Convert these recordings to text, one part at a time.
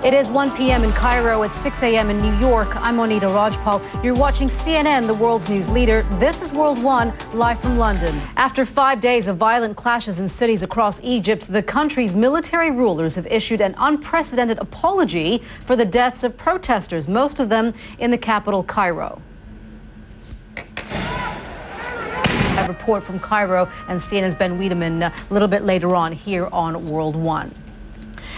It is 1 p.m. in Cairo, at 6 a.m. in New York. I'm Monita Rajpal. You're watching CNN, the world's news leader. This is World One, live from London. After 5 days of violent clashes in cities across Egypt, the country's military rulers have issued an unprecedented apology for the deaths of protesters, most of them in the capital, Cairo. A report from Cairo and CNN's Ben Wiedemann a little bit later on here on World One.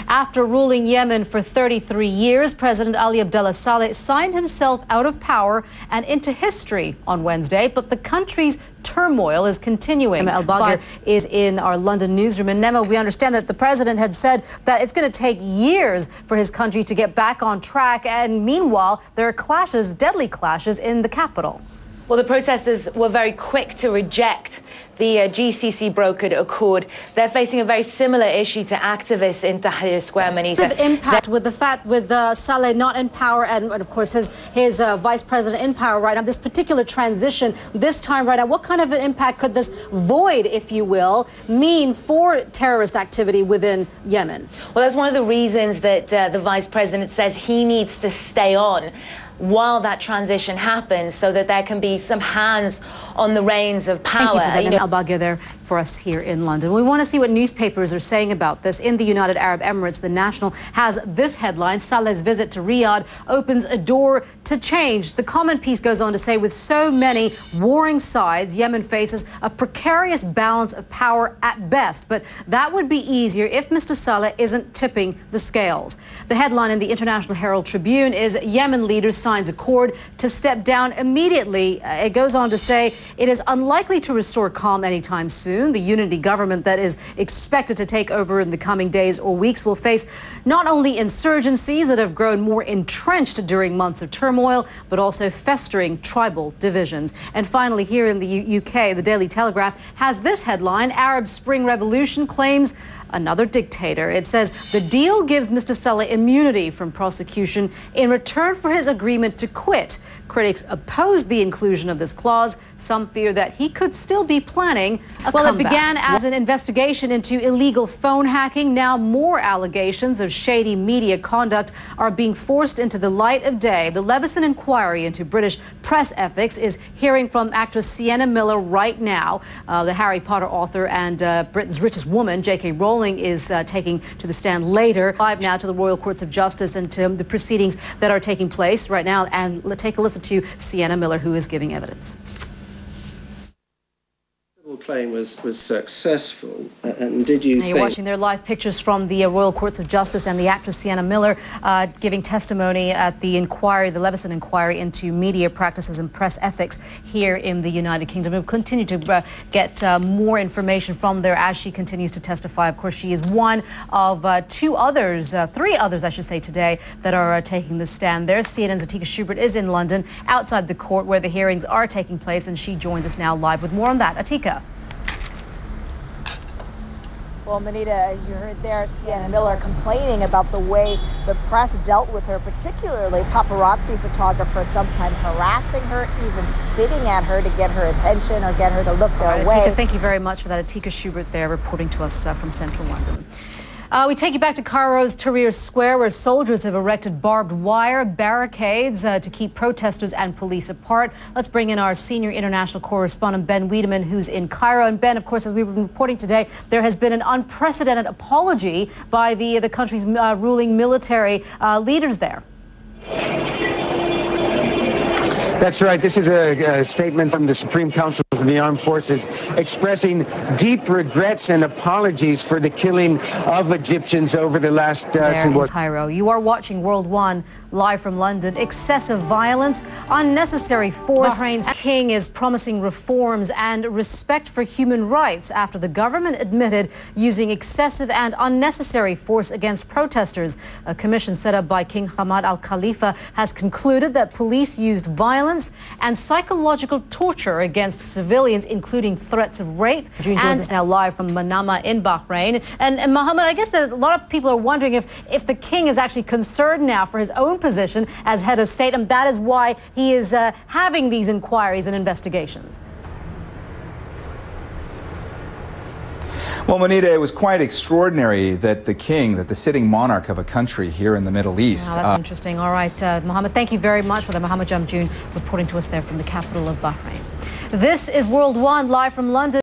After ruling Yemen for 33 years, President Ali Abdullah Saleh signed himself out of power and into history on Wednesday, but the country's turmoil is continuing. Nema El-Bagir is in our London newsroom. And Nema, we understand that the president had said that it's going to take years for his country to get back on track, and meanwhile, there are clashes, deadly clashes, in the capital. Well, the protesters were very quick to reject the GCC brokered accord. They're facing a very similar issue to activists in Tahrir Square, Monita. Impact with the fact with Saleh not in power and of course his vice president in power right now, this particular transition this time right now, what kind of an impact could this void, if you will, mean for terrorist activity within Yemen? Well, that's one of the reasons that the vice president says he needs to stay on while that transition happens, so that there can be some hands on the reins of power. Thank you for that, Al-Bagir, there for us here in London. We want to see what newspapers are saying about this. In the United Arab Emirates, The National has this headline: Saleh's visit to Riyadh opens a door to change. The comment piece goes on to say, with so many warring sides, Yemen faces a precarious balance of power at best. But that would be easier if Mr. Saleh isn't tipping the scales. The headline in the International Herald Tribune is Yemen leaders signs accord to step down immediately. It goes on to say it is unlikely to restore calm anytime soon. The unity government that is expected to take over in the coming days or weeks will face not only insurgencies that have grown more entrenched during months of turmoil, but also festering tribal divisions. And finally, here in the UK, the Daily Telegraph has this headline: Arab Spring Revolution claims another dictator. It says the deal gives Mr. Saleh immunity from prosecution in return for his agreement to quit. Critics oppose the inclusion of this clause. Some fear that he could still be planning a comeback. It began as an investigation into illegal phone hacking. Now more allegations of shady media conduct are being forced into the light of day. The Levison inquiry into British press ethics is hearing from actress Sienna Miller right now. The Harry Potter author and Britain's richest woman, J.K. Rowling, is taking to the stand later. Live now to the Royal Courts of Justice and to the proceedings that are taking place right now. And take a listen to Sienna Miller, who is giving evidence. The claim was successful, and did you think... You're watching their live pictures from the Royal Courts of Justice and the actress Sienna Miller giving testimony at the inquiry, the Levison inquiry into media practices and press ethics here in the United Kingdom. We'll continue to get more information from there as she continues to testify. Of course, she is one of three others, I should say, today that are taking the stand there. CNN's Atika Schubert is in London, outside the court where the hearings are taking place, and she joins us now live with more on that. Atika. Well, Monita, as you heard there, Sienna Miller complaining about the way the press dealt with her, particularly paparazzi photographers, sometimes harassing her, even spitting at her to get her attention or get her to look their way. Atika, thank you very much for that. Atika Schubert there reporting to us from central London. We take you back to Cairo's Tahrir Square, where soldiers have erected barbed wire barricades to keep protesters and police apart. Let's bring in our senior international correspondent, Ben Wiedemann, who's in Cairo. And Ben, of course, as we've been reporting today, there has been an unprecedented apology by the country's ruling military leaders there. That's right. This is a statement from the Supreme Council of the Armed Forces expressing deep regrets and apologies for the killing of Egyptians over the last... in Cairo. You are watching World One live from London. Excessive violence, unnecessary force. Bahrain's king is promising reforms and respect for human rights after the government admitted using excessive and unnecessary force against protesters. A commission set up by King Hamad Al Khalifa has concluded that police used violence and psychological torture against civilians, including threats of rape. June joins us now live from Manama in Bahrain. And Mohammed, I guess that a lot of people are wondering if the king is actually concerned now for his own position as head of state, and that is why he is having these inquiries and investigations. Well, Monita, it was quite extraordinary that the sitting monarch of a country here in the Middle East. Oh, that's interesting. All right, Mohammed, thank you very much for that. Mohammed Jamjoon reporting to us there from the capital of Bahrain. This is World One, live from London.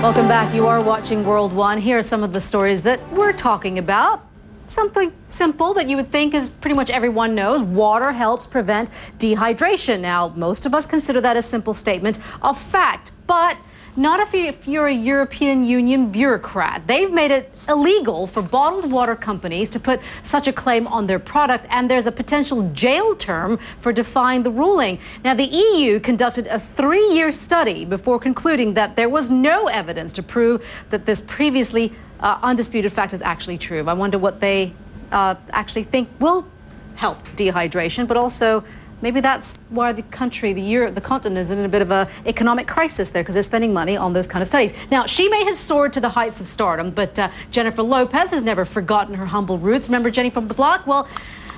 Welcome back. You are watching World One. Here are some of the stories that we're talking about. Something simple that you would think is pretty much everyone knows. Water helps prevent dehydration. Now, most of us consider that a simple statement of fact, but not if you're a European Union bureaucrat. They've made it illegal for bottled water companies to put such a claim on their product, and there's a potential jail term for defying the ruling. Now, the EU conducted a 3-year study before concluding that there was no evidence to prove that this previously undisputed fact is actually true. I wonder what they actually think will help dehydration, but also maybe that's why the country, the continent is in a bit of an economic crisis there, because they're spending money on those kind of studies. Now, she may have soared to the heights of stardom, but Jennifer Lopez has never forgotten her humble roots. Remember Jenny from the block? Well,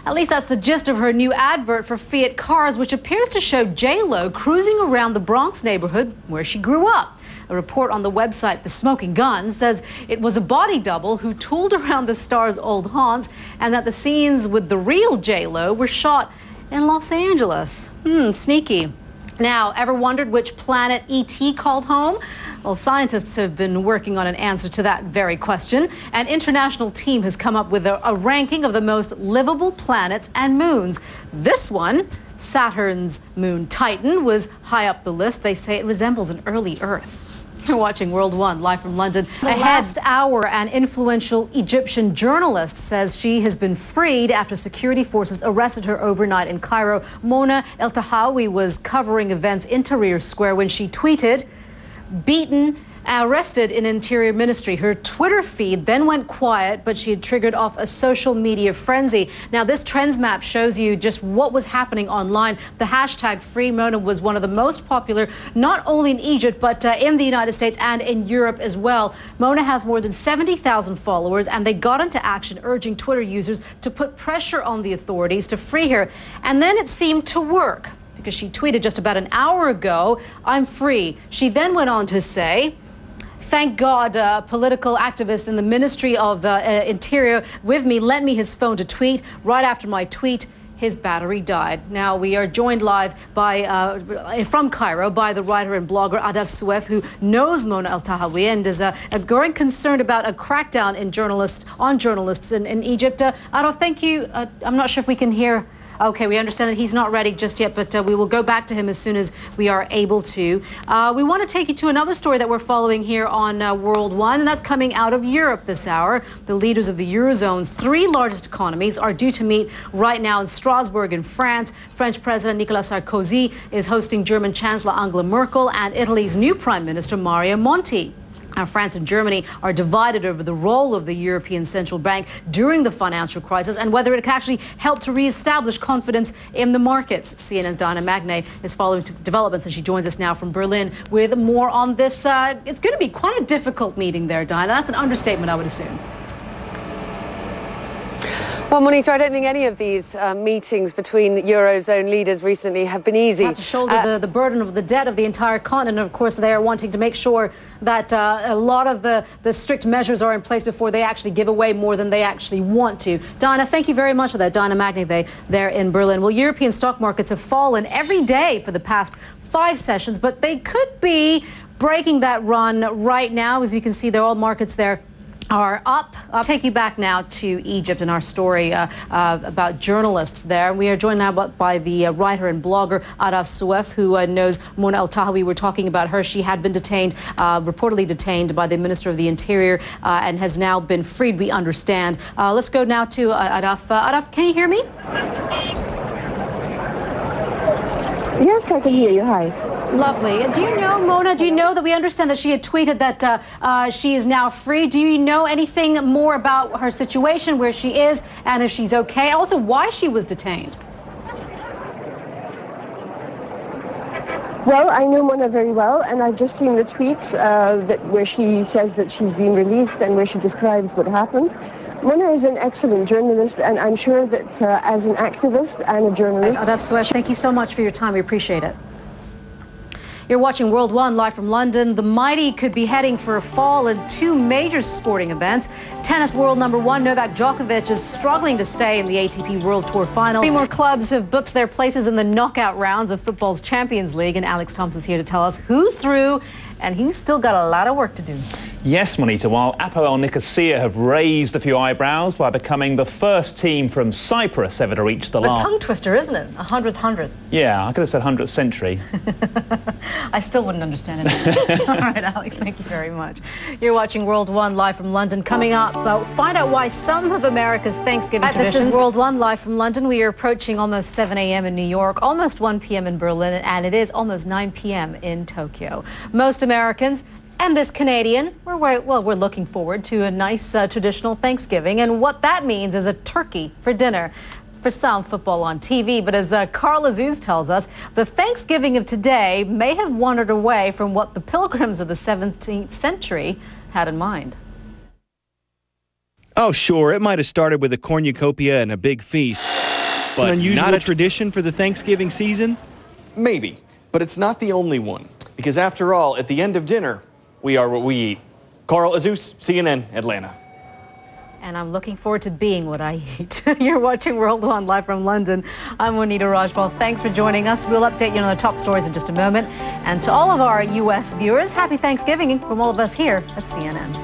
at least that's the gist of her new advert for Fiat cars, which appears to show J-Lo cruising around the Bronx neighborhood where she grew up. A report on the website The Smoking Gun says it was a body double who tooled around the star's old haunts, and that the scenes with the real J-Lo were shot in Los Angeles. Sneaky. Now, ever wondered which planet ET called home? Well, scientists have been working on an answer to that very question. An international team has come up with a ranking of the most livable planets and moons. This one, Saturn's moon Titan, was high up the list. They say it resembles an early Earth. You're watching World One, live from London. The last hour, an influential Egyptian journalist says she has been freed after security forces arrested her overnight in Cairo. Mona Eltahawy was covering events in Tahrir Square when she tweeted, "Beaten, arrested in Interior Ministry." Her Twitter feed then went quiet, but she had triggered off a social media frenzy. Now, this trends map shows you just what was happening online. The hashtag Free Mona was one of the most popular, not only in Egypt, but in the United States and in Europe as well. Mona has more than 70,000 followers, and they got into action urging Twitter users to put pressure on the authorities to free her. And then it seemed to work, because she tweeted just about an hour ago, "I'm free." She then went on to say, "Thank God, a political activist in the Ministry of Interior with me lent me his phone to tweet. Right after my tweet, his battery died." Now, we are joined live from Cairo by the writer and blogger Adaf Souef, who knows Mona Eltahawy and is a growing concern about a crackdown on journalists in Egypt. Adaf, thank you. I'm not sure if we can hear. Okay, we understand that he's not ready just yet, but we will go back to him as soon as we are able to. We want to take you to another story that we're following here on World One, and that's coming out of Europe this hour. The leaders of the Eurozone's 3 largest economies are due to meet right now in Strasbourg in France. French President Nicolas Sarkozy is hosting German Chancellor Angela Merkel and Italy's new Prime Minister Mario Monti. Now, France and Germany are divided over the role of the European Central Bank during the financial crisis and whether it can actually help to reestablish confidence in the markets. CNN's Diana Magnay is following developments, and she joins us now from Berlin with more on this. It's going to be quite a difficult meeting there, Diana. That's an understatement, I would assume. Well, Monita, I don't think any of these meetings between Eurozone leaders recently have been easy. Have to shoulder the burden of the debt of the entire continent. Of course, they are wanting to make sure that a lot of the strict measures are in place before they actually give away more than they actually want to. Diana, thank you very much for that. Diana Magnay there in Berlin. Well, European stock markets have fallen every day for the past 5 sessions, but they could be breaking that run right now. As you can see, all markets there are up. I'll take you back now to Egypt and our story about journalists there. We are joined now by the writer and blogger Adaf Souef, who knows Mona Eltahawy. We're talking about her. She had been detained, reportedly detained by the Minister of the Interior, and has now been freed, we understand. Let's go now to Adaf. Adaf, can you hear me? Yes, I can hear you. Hi. Lovely. Do you know, Mona, do you know that we understand that she had tweeted that she is now free? Do you know anything more about her situation, where she is, and if she's okay? Also, why she was detained? Well, I know Mona very well, and I've just seen the tweets where she says that she's been released and where she describes what happened. Mona is an excellent journalist, and I'm sure that as an activist and a journalist... Adaf Souef, thank you so much for your time. We appreciate it. You're watching World One live from London. The mighty could be heading for a fall in two major sporting events. Tennis world #1 Novak Djokovic is struggling to stay in the ATP World Tour final. Three more clubs have booked their places in the knockout rounds of football's Champions League, and Alex Thompson's here to tell us who's through and who's still got a lot of work to do. Yes, Monita, while Apoel Nicosia have raised a few eyebrows by becoming the first team from Cyprus ever to reach the last... A tongue twister, isn't it? 100th 100. Yeah, I could have said 100th century. I still wouldn't understand it. All right, Alex, thank you very much. You're watching World One live from London. Coming up, find out why some of America's Thanksgiving traditions... This is World One live from London. We are approaching almost 7 a.m. in New York, almost 1 p.m. in Berlin, and it is almost 9 p.m. in Tokyo. Most Americans and this Canadian, we're looking forward to a nice traditional Thanksgiving, and what that means is a turkey for dinner. For some, football on TV, but as Carl Azouz tells us, the Thanksgiving of today may have wandered away from what the pilgrims of the 17th century had in mind. Oh, sure, it might have started with a cornucopia and a big feast, but not a tradition for the Thanksgiving season? Maybe, but it's not the only one. Because after all, at the end of dinner, we are what we eat. Carl Azouz, CNN, Atlanta. And I'm looking forward to being what I eat. You're watching World One live from London. I'm Monita Rajpal. Thanks for joining us. We'll update you on the top stories in just a moment. And to all of our U.S. viewers, happy Thanksgiving from all of us here at CNN.